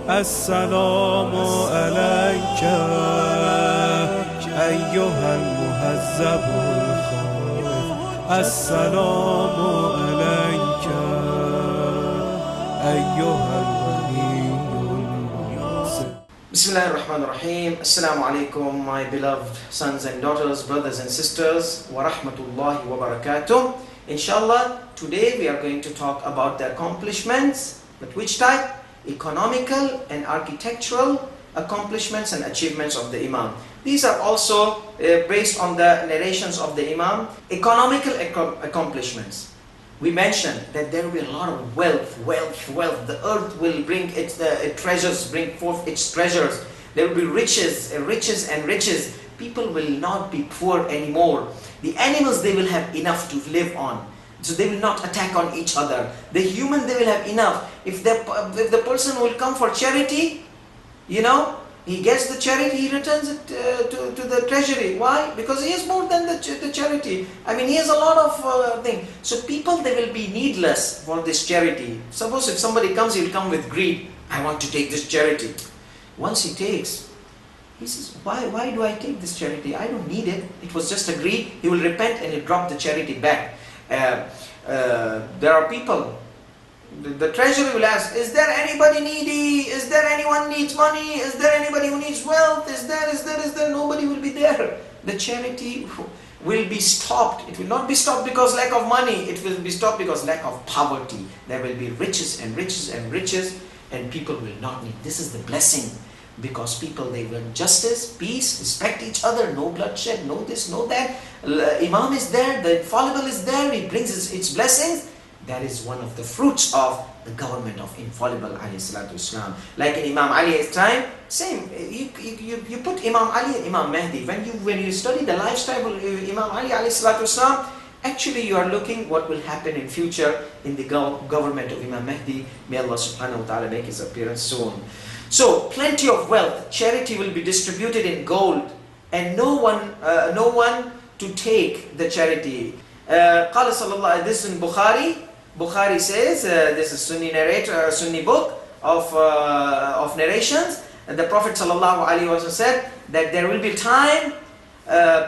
السلام عليك أيها المهذب الخائف السلام عليك أيها الغني المنصف. Bismillah ar-Rahman ar-Rahim. Assalamu alaikum, my beloved sons and daughters, brothers and sisters. Wa rahmatullahi wa barakatuh. Inshallah, today we are going to talk about the accomplishments, but which type? Economical and architectural accomplishments and achievements of the Imam. These are also based on the narrations of the Imam. Economical accomplishments. We mentioned that there will be a lot of wealth. The earth will bring its treasures, bring forth its treasures. There will be riches. People will not be poor anymore. The animals, they will have enough to live on. So they will not attack on each other. The human, they will have enough. If the person will come for charity, he gets the charity, he returns it to the treasury. Why? Because he has more than the charity. I mean, he has a lot of things. So people, they will be needless for this charity. Suppose if somebody comes, he will come with greed. I want to take this charity. Once he takes, he says, why do I take this charity? I don't need it. It was just a greed. He will repent and he'll drop the charity back. There are people, the treasury will ask, is there anybody needy? Is there anyone needs money? Is there anybody who needs wealth? Is there? Nobody will be there. The charity will be stopped. It will not be stopped because lack of money. It will be stopped because lack of poverty. There will be riches, and people will not need. This is the blessing. Because people, they want justice, peace, respect each other, no bloodshed, no this, no that. Imam is there, the infallible is there, he brings its blessings. That is one of the fruits of the government of infallible alayhi salatu Islam. Like in Imam Ali's time, same. You put Imam Ali and Imam Mahdi. When you study the lifestyle of Imam Ali alayhi salatu Islam, actually you are looking what will happen in future in the government of Imam Mahdi. May Allah subhanahu wa ta'ala make his appearance soon. So, plenty of wealth, charity will be distributed in gold, and no one to take the charity. قال صلى الله, this in Bukhari says, this is Sunni book of narrations, and the Prophet sallallahu alaihi wasallam said that there will be time, a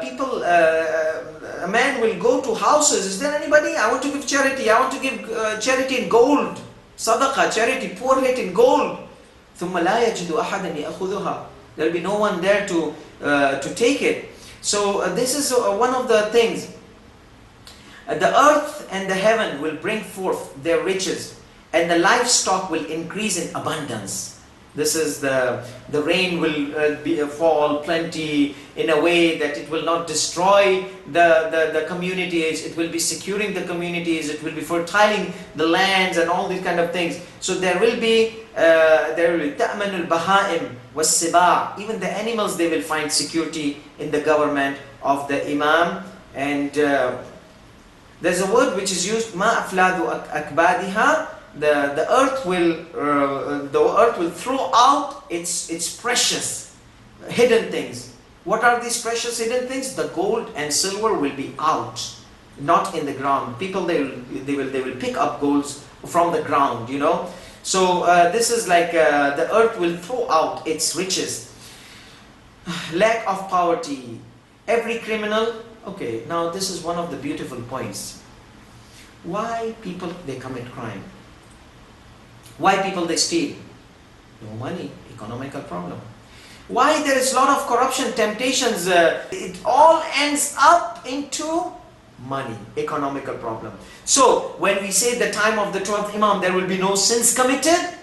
man will go to houses, is there anybody? I want to give charity, I want to give charity in gold, sadaqah, charity, pour it in gold. ثم لا يجد أحدا يأخذها. There will be no one there to take it. So this is one of the things. The earth and the heaven will bring forth their riches, and the livestock will increase in abundance. This is the rain will fall plenty in a way that it will not destroy the communities. It will be securing the communities. It will be fertiling the lands and all these kind of things. So there will be تأمن البهائم والسباع. Even the animals, they will find security in the government of the Imam. And there's a word which is used, ما أفلاد أكبادها. The earth will throw out its precious hidden things. What are these precious hidden things? The gold and silver will be out, not in the ground. People, they will pick up golds from the ground, So this is like the earth will throw out its riches. Lack of poverty. Every criminal. Okay, now this is one of the beautiful points. Why people, they commit crime? Why people, they steal? No money, economical problem. Why there is a lot of corruption, temptations? It all ends up into money, economical problem. So when we say the time of the 12th Imam, there will be no sins committed.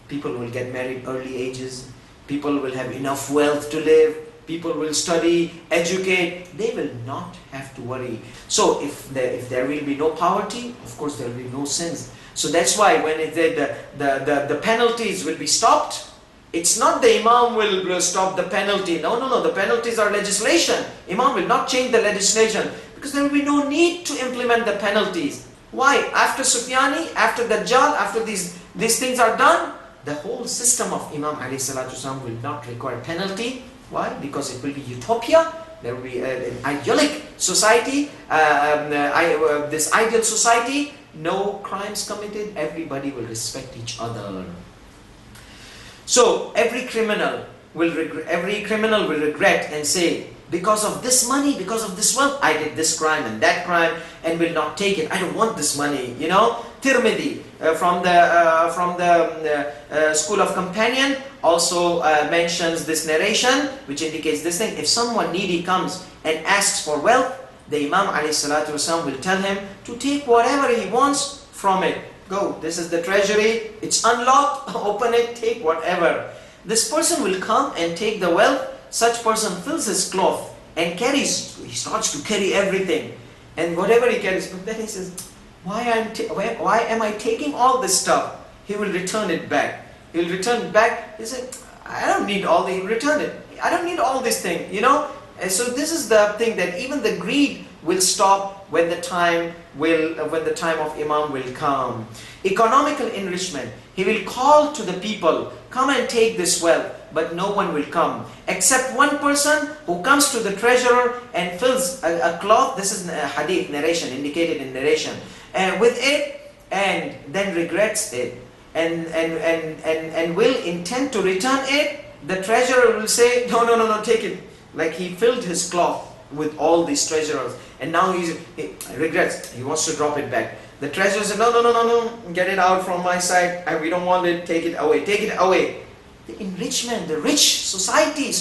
People will get married early ages. People will have enough wealth to live. People will study, educate. They will not have to worry. So if there will be no poverty, of course there will be no sins. So that's why when the penalties will be stopped, it's not the Imam will stop the penalty. No. The penalties are legislation. Imam will not change the legislation because there will be no need to implement the penalties. Why? After Sufyani, after Dajjal, after these things are done, the whole system of Imam alayhi salatu wasalam will not require penalty. Why? Because it will be utopia. There will be an idyllic society, this ideal society, no crimes committed, everybody will respect each other. So every criminal will regret and say, because of this money, because of this wealth, I did this crime and that crime, and will not take it. I don't want this money. You know, Tirmidhi from the School of Companion also mentions this narration, which indicates this thing. If someone needy comes and asks for wealth, the Imam ﷺ will tell him to take whatever he wants from it. Go, this is the treasury, it's unlocked, open it, take whatever. This person will come and take the wealth. Such person fills his cloth and carries, he starts to carry everything. And whatever he carries, but then he says, why am I taking all this stuff? He will return it back. He will return it back. He said, I don't need all the, return it. I don't need all this thing, you know. And so this is the thing, that even the greed will stop when the time of Imam will come. Economical enrichment. He will call to the people, come and take this wealth, but no one will come except one person who comes to the treasurer and fills a cloth. This is a hadith narration, indicated in narration, with it, and then regrets it and will intend to return it. The treasurer will say, no, take it. Like he filled his cloth with all these treasures, and now he regrets, he wants to drop it back. The treasurer said, no, get it out from my side, we don't want it, take it away, take it away. The enrichment, the rich society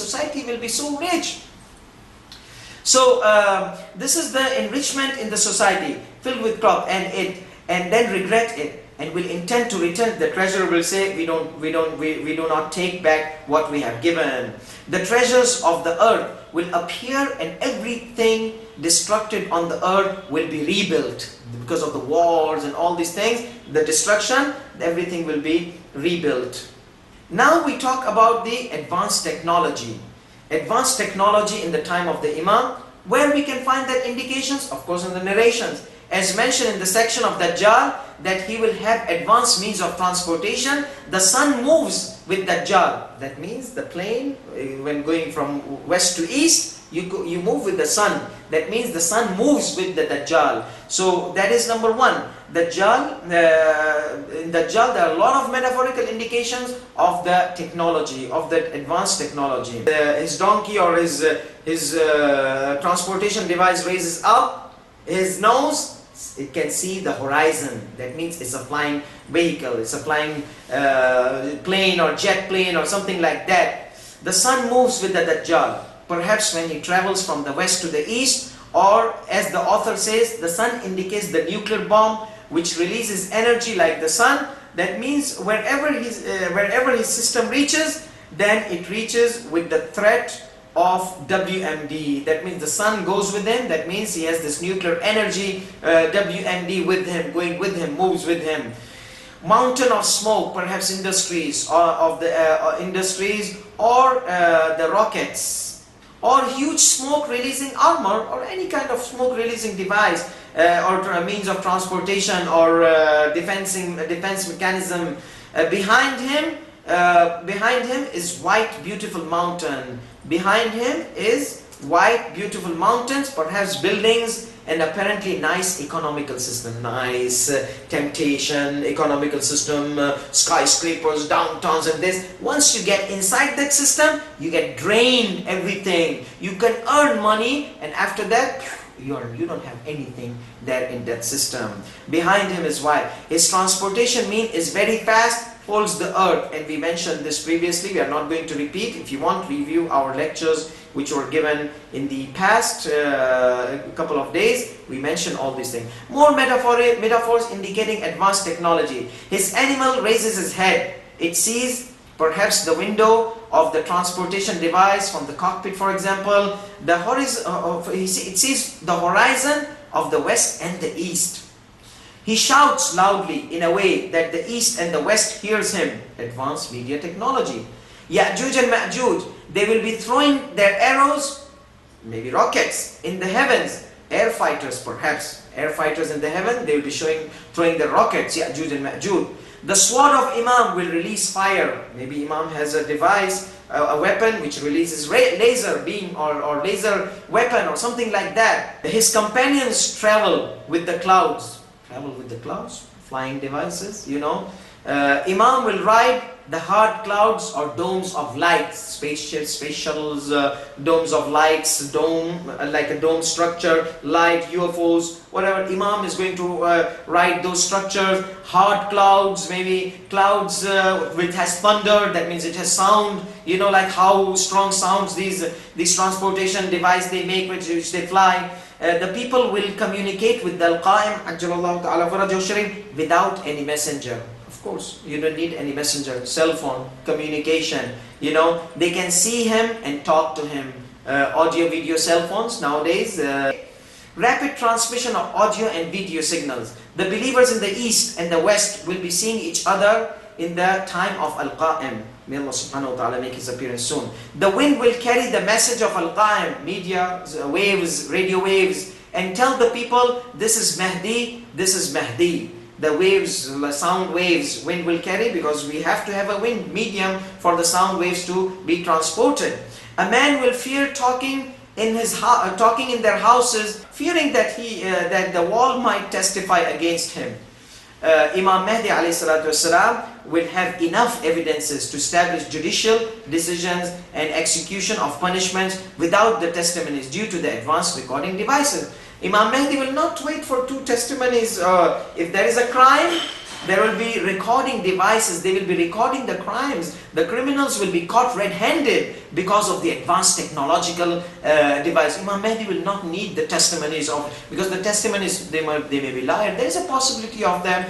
will be so rich. So this is the enrichment in the society, filled with crop, and then regret it, and will intend to return. The treasurer will say, we do not take back what we have given. The treasures of the earth will appear, and everything destructed on the earth will be rebuilt. Because of the wars and all these things, the destruction, everything will be rebuilt. Now we talk about the advanced technology. Advanced technology in the time of the Imam. Where we can find that indications? Of course in the narrations. As mentioned in the section of Dajjal, that he will have advanced means of transportation. The sun moves with Dajjal. That means the plane, when going from west to east, you move with the sun. That means the sun moves with the Dajjal. So that is number one. Dajjal, in Dajjal there are a lot of metaphorical indications of the technology, of the advanced technology. His donkey or his transportation device raises up his nose, it can see the horizon. That means it's a flying vehicle, it's a flying plane or jet plane or something like that. The sun moves with the Dajjal. Perhaps when he travels from the west to the east, or as the author says, the sun indicates the nuclear bomb which releases energy like the sun. That means wherever his system reaches, then it reaches with the threat of WMD. That means the sun goes with him. That means he has this nuclear energy, WMD with him, going with him, moves with him. Mountain of smoke, perhaps industries, or the rockets, or huge smoke releasing armor, or any kind of smoke releasing device, or a means of transportation, or defense mechanism. Behind him is white beautiful mountain. Behind him is white beautiful mountains, perhaps buildings, and apparently nice economical system, nice temptation, economical system, skyscrapers, downtowns and this. Once you get inside that system, you get drained everything. You can earn money, and after that, you don't have anything there in that system. Behind him is white. His transportation mean is very fast, holds the earth, and we mentioned this previously. We are not going to repeat. If you want, review our lectures which were given in the past couple of days. We mentioned all these things. More metaphors indicating advanced technology. His animal raises his head. It sees perhaps the window of the transportation device from the cockpit, for example. It sees the horizon of the west and the east. He shouts loudly in a way that the east and the west hears him. Advanced media technology. Ya'juj and Ma'juj, they will be throwing their arrows, maybe rockets, in the heavens. Air fighters perhaps. Air fighters in the heaven, they will be throwing their rockets, Ya'juj and Ma'juj. The sword of Imam will release fire. Maybe Imam has a device, a weapon which releases laser beam or laser weapon or something like that. His companions travel with the clouds. Travel with the clouds, flying devices, you know. Imam will ride the hard clouds or domes of light, spaceships, space shuttles, domes of lights, like a dome structure, light, UFOs, whatever. Imam is going to write those structures. Hard clouds, maybe clouds which has thunder, that means it has sound, you know, like how strong sounds these transportation device they make, which they fly. The people will communicate with the Al-Qa'im Ajjalallahu Ta'ala Farajahu Sharif without any messenger. Of course, you don't need any messenger, cell phone, communication, you know, they can see him and talk to him. Audio, video, cell phones nowadays. Rapid transmission of audio and video signals. The believers in the East and the West will be seeing each other in the time of Al-Qa'im. May Allah subhanahu wa ta'ala make his appearance soon. The wind will carry the message of Al-Qa'im, media, waves, radio waves, and tell the people, this is Mahdi, this is Mahdi. The waves, the sound waves, wind will carry, because we have to have a wind medium for the sound waves to be transported. A man will fear talking in their houses, fearing that that the wall might testify against him. Imam Mahdi alayhi salatu wasalam will have enough evidences to establish judicial decisions and execution of punishments without the testimonies due to the advanced recording devices. Imam Mahdi will not wait for two testimonies. If there is a crime, there will be recording devices. They will be recording the crimes. The criminals will be caught red-handed because of the advanced technological device. Imam Mahdi will not need the testimonies because the testimonies, they may be liars. There is a possibility of them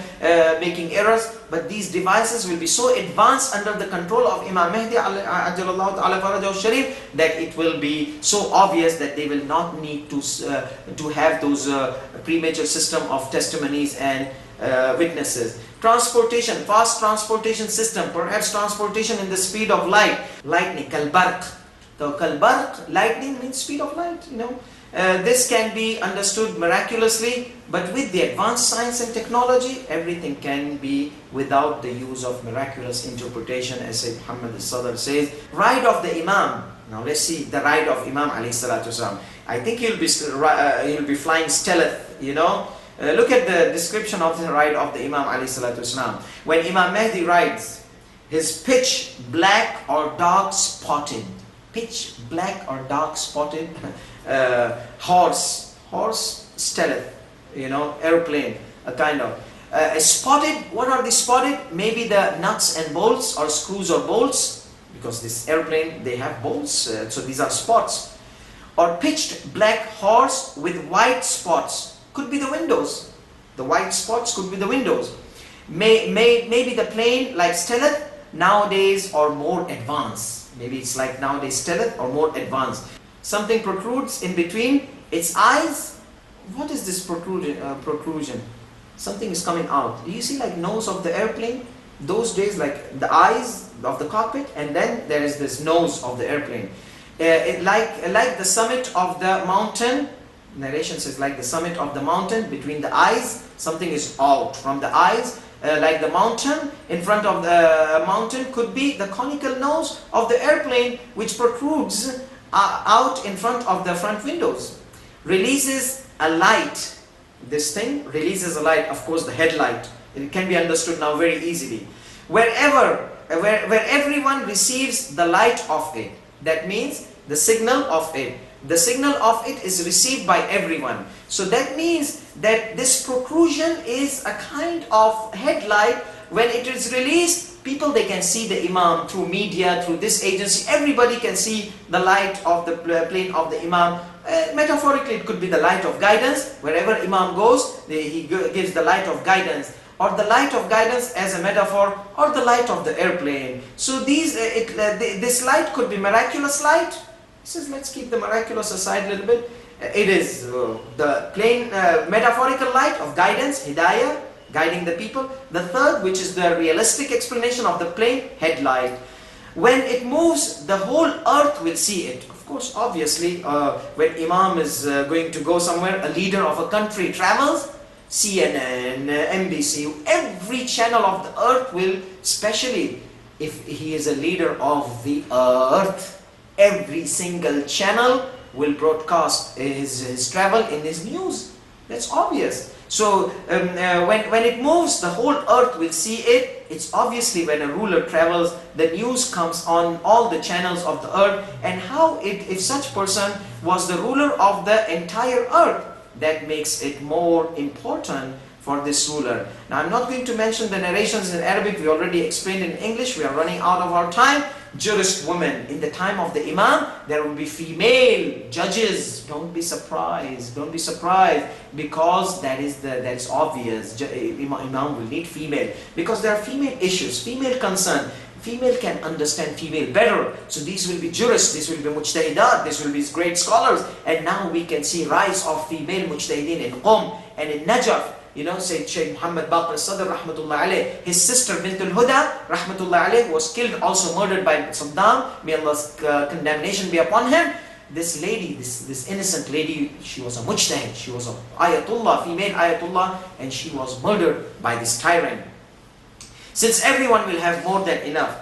making errors, but these devices will be so advanced under the control of Imam Mahdi Ajjalallahu Ta'ala Farajahu Sharif that it will be so obvious that they will not need to have those premature system of testimonies and witnesses. Transportation, fast transportation system, perhaps transportation in the speed of light. Lightning, kalbarq. The kalbarq, lightning means speed of light, you know. This can be understood miraculously, but with the advanced science and technology, everything can be without the use of miraculous interpretation, as Sayyid Muhammad al-Sadr says. Ride of the Imam. Now let's see the ride of Imam alayhi salatu wasalam. I think he'll be flying stealth, you know. Look at the description of the ride of the Imam alayhi salatu wasalam. When Imam Mahdi rides, his pitch black or dark spotted, pitch black or dark spotted horse stealth, you know, airplane, a kind of spotted. What are the spotted? Maybe the nuts and bolts, or screws or bolts, because this airplane, they have bolts, so these are spots. Or pitched black horse with white spots. Could be the windows. The white spots could be the windows. Maybe the plane like stealth nowadays or more advanced. Maybe it's like nowadays stealth or more advanced. Something protrudes in between its eyes. What is this protrusion? Something is coming out. Do you see like nose of the airplane? Those days, like the eyes of the cockpit, and then there is this nose of the airplane. Like the summit of the mountain. Narration says like the summit of the mountain, between the eyes, something is out from the eyes. Like the mountain, in front of the mountain could be the conical nose of the airplane, which protrudes out in front of the front windows. Releases a light. This thing releases a light, of course the headlight. It can be understood now very easily. Where everyone receives the light of it. That means the signal of it. The signal of it is received by everyone. So that means that this protrusion is a kind of headlight. When it is released, people, they can see the Imam through media, through this agency. Everybody can see the light of the plane of the Imam. Metaphorically, it could be the light of guidance. Wherever Imam goes, he gives the light of guidance. Or the light of guidance as a metaphor, or the light of the airplane. So this light could be miraculous light. He says, let's keep the miraculous aside a little bit. It is the plain metaphorical light of guidance, hidayah, guiding the people. The third, which is the realistic explanation of the plain headlight. When it moves, the whole earth will see it. Of course, obviously, when Imam is going to go somewhere, a leader of a country travels, CNN, NBC, every channel of the earth will, especially if he is a leader of the earth, every single channel will broadcast his travel in his news. That's obvious. So when it moves, the whole earth will see it. It's obviously when a ruler travels, the news comes on all the channels of the earth, and how if such person was the ruler of the entire earth, that makes it more important for this ruler. Now I'm not going to mention the narrations in Arabic, we already explained in English, we are running out of our time. Jurist women, in the time of the Imam, there will be female judges. Don't be surprised, don't be surprised, because that's obvious. Imam will need female, because there are female issues, female concern. Female can understand female better. So these will be jurists, these will be mujtahidat, these will be great scholars. And now we can see rise of female mujtahideen in Qom and in Najaf. You know, Sayyid Shaykh Muhammad Baqir Sadr rahmatullah alayh, his sister Bintul Huda rahmatullah alayh was killed, also murdered by Saddam. May Allah's condemnation be upon him. This lady, this innocent lady, she was a mujtahid, she was a ayatullah, female ayatullah, and she was murdered by this tyrant. Since everyone will have more than enough,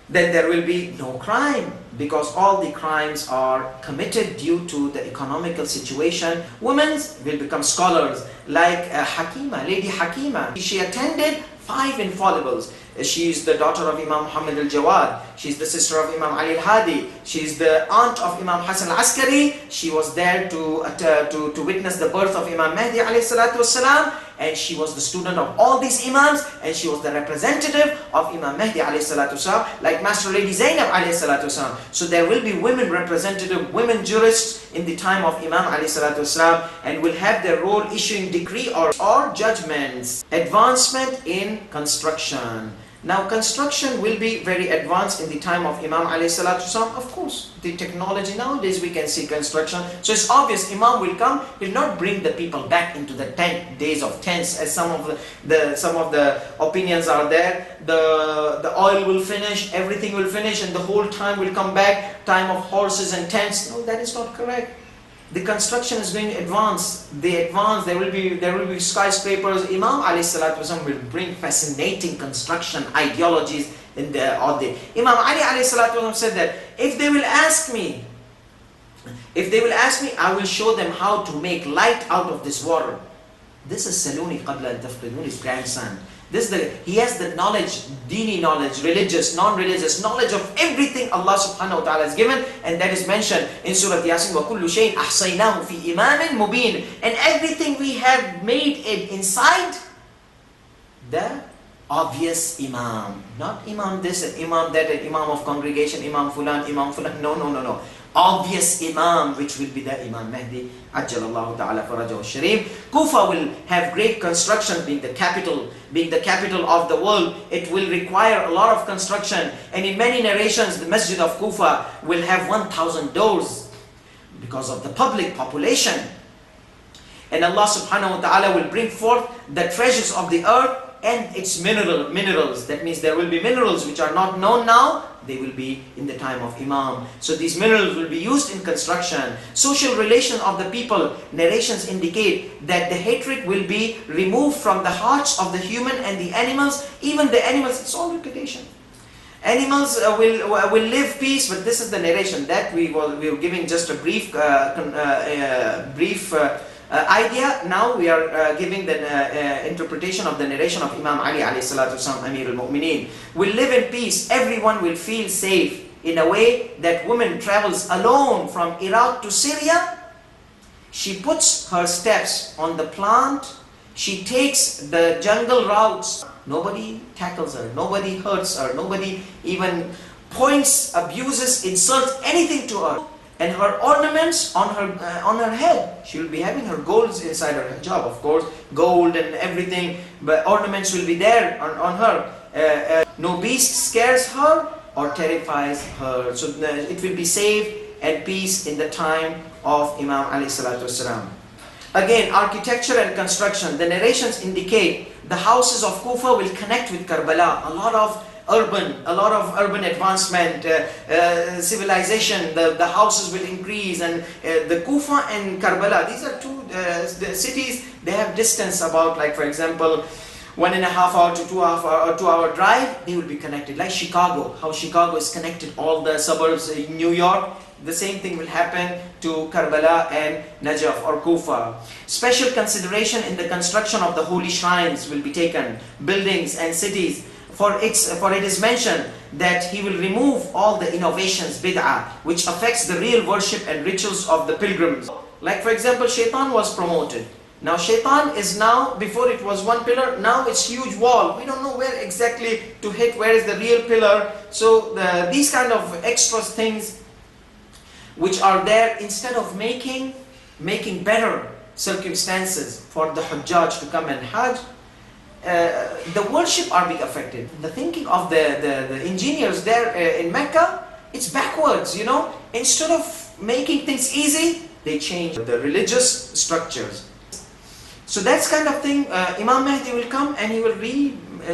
then there will be no crime, because all the crimes are committed due to the economical situation. Women will become scholars, like Hakima, Lady Hakima. She attended 5 infallibles. She is the daughter of Imam Muhammad al-Jawad. She is the sister of Imam Ali al-Hadi. She is the aunt of Imam Hassan al-Askari. She was there to witness the birth of Imam Mahdi alayhi salatu wasalam. And she was the student of all these Imams. And she was the representative of Imam Mahdi alayhi salatu wasalam, like Master Lady Zainab alayhi salatu wasalam. So there will be women representative, women jurists in the time of Imam alayhi salatu wasalam, and will have their role issuing decree or judgments. Advancement in construction. Now construction will be very advanced in the time of Imam alayhi salatu wasalam. Of course, the technology nowadays we can see construction. So it's obvious Imam will come, will not bring the people back into the days of tents, as some of the opinions are there. The oil will finish, everything will finish, and the whole time will come back, time of horses and tents. No, that is not correct. The construction is going to advance. There will be skyscrapers. Imam alayhi salatu wasallam will bring fascinating construction ideologies in the Imam Ali alayhi salatu wasallam said that if they will ask me, I will show them how to make light out of this water. This is Saluni Qabla al-Tafqidun, his grandson. He has the knowledge, dini knowledge, religious, non-religious, knowledge of everything Allah subhanahu wa ta'ala has given, and that is mentioned in Surah Yasin, وَكُلُّ شَيْءٍ أَحْصَيْنَاهُ فِي إِمَامٍ مُبِينٍ. And everything we have made it inside the obvious Imam. Not Imam this and Imam that and Imam of congregation, Imam Fulan, no. Obvious Imam, which will be the Imam Mahdi Ajjalallahu Ta'ala Farajahu Sharif. Kufa will have great construction, being the capital of the world. It will require a lot of construction, and in many narrations the Masjid of Kufa will have 1,000 doors because of the public population. And Allah subhanahu wa ta'ala will bring forth the treasures of the earth and its minerals. That means there will be minerals which are not known now, they will be in the time of Imam. So these minerals will be used in construction. Social relation of the people, narrations indicate that the hatred will be removed from the hearts of the human and the animals. Even the animals, it's all repetition. Animals will live peace, but this is the narration that we were giving just a brief idea. Now we are giving the interpretation of the narration of Imam Ali alayhi salatu wasalam, Amir al-Mu'mineen. Will live in peace, everyone will feel safe, in a way that woman travels alone from Iraq to Syria. She puts her steps on the plant, she takes the jungle routes. Nobody tackles her, nobody hurts her, nobody even points, abuses, insults anything to her. And her ornaments on her head, she will be having her golds inside her hijab, of course, gold and everything, but ornaments will be there on her. No beast scares her or terrifies her. So it will be safe and peace in the time of Imam alayhi salatu wasalam. Again, architecture and construction. The narrations indicate the houses of Kufa will connect with Karbala. A lot of urban advancement, civilization, the houses will increase, and the Kufa and Karbala, these are two the cities, they have distance about, like for example, 1.5 hour to 2 hour drive, they will be connected. Like Chicago, how Chicago is connected, all the suburbs in New York, the same thing will happen to Karbala and Najaf or Kufa. Special consideration in the construction of the holy shrines will be taken, buildings and cities. For it is mentioned that he will remove all the innovations, bid'ah, which affects the real worship and rituals of the pilgrims. Like for example, shaitan was promoted. Now shaitan is now, before it was one pillar, now it's huge wall. We don't know where exactly to hit, where is the real pillar. So these kind of extra things which are there, instead of making better circumstances for the Hujjaj to come and Hajj, the worship are being affected. The thinking of the engineers there in Mecca, it's backwards, you know. Instead of making things easy, they change the religious structures. So that's kind of thing. Imam Mahdi will come and he will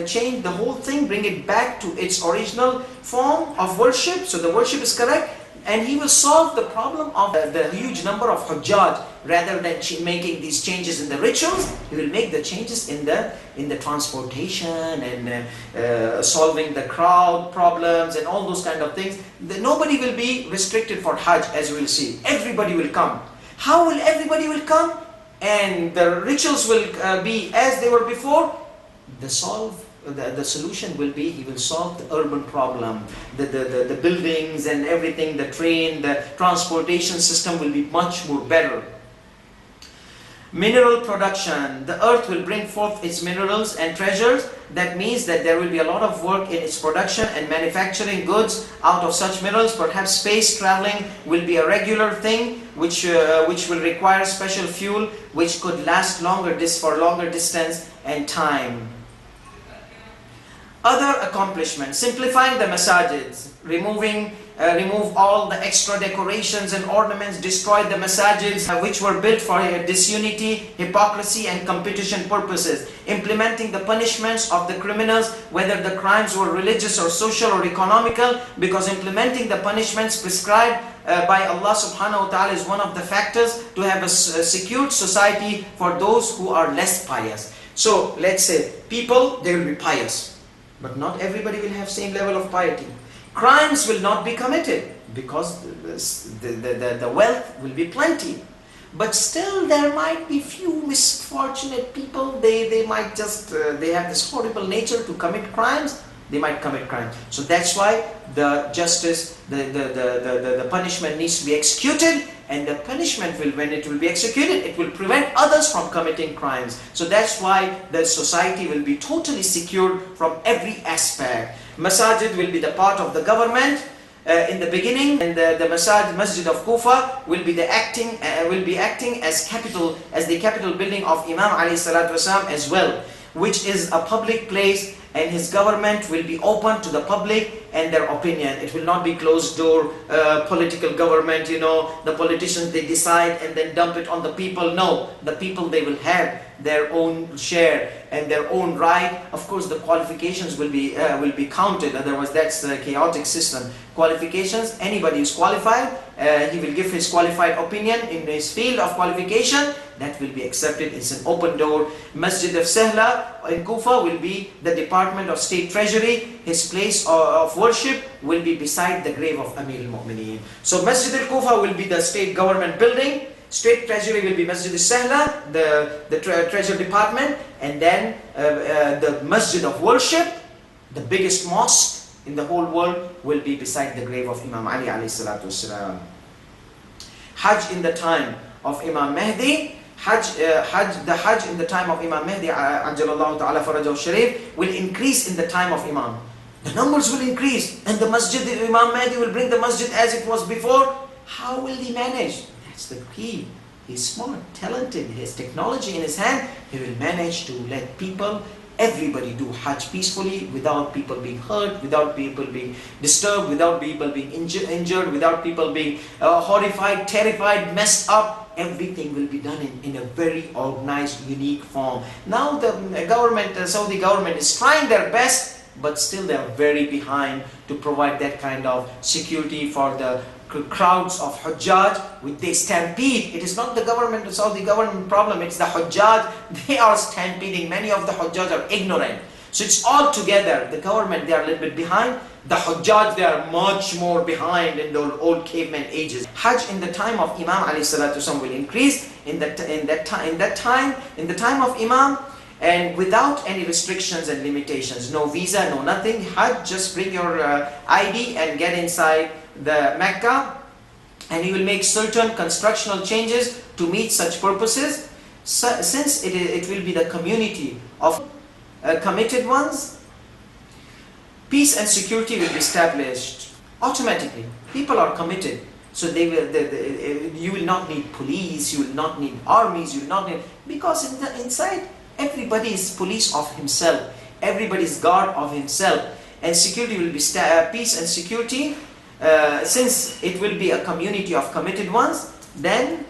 change the whole thing, bring it back to its original form of worship. So the worship is correct, and he will solve the problem of the huge number of Hujjaj. Rather than making these changes in the rituals, he will make the changes in the transportation and solving the crowd problems and all those kind of things. Nobody will be restricted for Hajj, as we will see. Everybody will come. How will everybody will come? And the rituals will be as they were before. The solution will be, he will solve the urban problem. The buildings and everything, the train, the transportation system will be much more better. Mineral production. The earth will bring forth its minerals and treasures. That means that there will be a lot of work in its production and manufacturing goods out of such minerals. Perhaps space traveling will be a regular thing, which will require special fuel, which could last for longer distance and time. Other accomplishments: simplifying the masajids, remove all the extra decorations and ornaments, destroy the masajids which were built for disunity, hypocrisy and competition purposes, implementing the punishments of the criminals, whether the crimes were religious or social or economical, because implementing the punishments prescribed by Allah subhanahu wa ta'ala is one of the factors to have a secured society for those who are less pious. So let's say people, they will be pious, but not everybody will have same level of piety. Crimes will not be committed because the wealth will be plenty. But still there might be few misfortunate people. They might just, they have this horrible nature to commit crimes. They might commit crimes. So that's why the justice, the punishment needs to be executed. And the punishment will, when it will be executed, it will prevent others from committing crimes. So that's why the society will be totally secured from every aspect. Masajid will be the part of the government in the beginning, and the Masjid of Kufa will be acting as the capital building of Imam alayhi salatu wasalam as well, which is a public place, and his government will be open to the public and their opinion. It will not be closed door political government, you know, the politicians they decide and then dump it on the people. No, the people, they will have their own share and their own right. Of course the qualifications will be counted, otherwise that's the chaotic system. Qualifications, anybody who's qualified, he will give his qualified opinion in his field of qualification, that will be accepted. It's an open door. Masjid of Sahla in Kufa will be the Department of State Treasury. His place of worship will be beside the grave of Amir al-Mu'mineen. So Masjid al-Kufa will be the state government building. State Treasury will be Masjid al-Sahla, the Treasury Department, and then the Masjid of Worship, the biggest mosque in the whole world, will be beside the grave of Imam Ali alayhi salatu wasalam. Hajj in the time of Imam Mahdi, the Hajj in the time of Imam Mahdi ajalallahu ta'ala farajahu sharif will increase in the time of Imam. The numbers will increase, and the Masjid, Imam Mahdi will bring the Masjid as it was before. How will he manage? That's the key. He's smart, talented, he has technology in his hand. He will manage to let people, everybody do Hajj peacefully, without people being hurt, without people being disturbed, without people being injured, without people being horrified, terrified, messed up. Everything will be done in a very organized, unique form. Now the government, the Saudi government is trying their best, but still they are very behind to provide that kind of security for the crowds of Hujjaj, which they stampede. It is not the government, the Saudi government problem, it's the Hujjaj. They are stampeding. Many of the Hujjaj are ignorant. So it's all together. The government, they are a little bit behind, The Hujjaj, they are much more behind in the old caveman ages. Hajj in the time of Imam alayhi salatu wasalam will increase in the time of Imam, and without any restrictions and limitations. No visa, no nothing. Hajj, just bring your ID and get inside the Mecca, and he will make certain constructional changes to meet such purposes. So, since it will be the community of committed ones, peace and security will be established automatically. People are committed, so you will not need police, you will not need armies, you will not need, because inside everybody is police of himself, everybody is guard of himself, and security will be peace and security. Since it will be a community of committed ones, then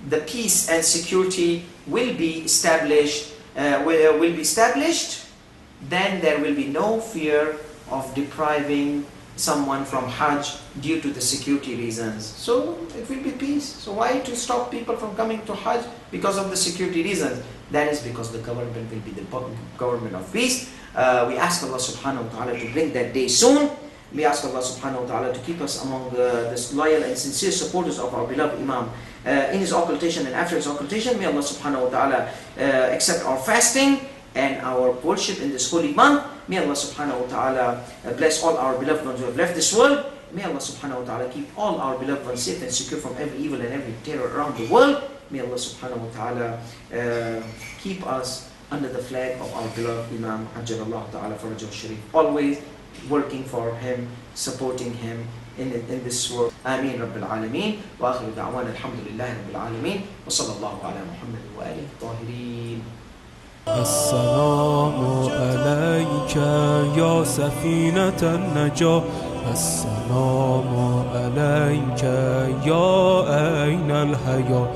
the peace and security will be established. Then there will be no fear of depriving someone from Hajj due to the security reasons. So it will be peace. So why to stop people from coming to Hajj because of the security reasons? That is because the government will be the government of peace. We ask Allah subhanahu wa ta'ala to bring that day soon. We ask Allah subhanahu wa ta'ala to keep us among the loyal and sincere supporters of our beloved Imam in his occultation and after his occultation. May Allah subhanahu wa ta'ala accept our fasting and our worship in this holy month. May Allah subhanahu wa ta'ala bless all our beloved ones who have left this world. May Allah subhanahu wa ta'ala keep all our beloved ones safe and secure from every evil and every terror around the world. May Allah subhanahu wa ta'ala keep us under the flag of our beloved Imam Ajjalallahu ta'ala Farajah Sharif, always working for him, supporting him in this world. Ameen Rabbil Alameen. Wa akhiru da'wana alhamdulillahi Rabbil Alameen. Wa sallallahu ala Muhammad wa alihi tahirin. السلام عليك يا سفينة النجاة السلام عليك يا أين الحياة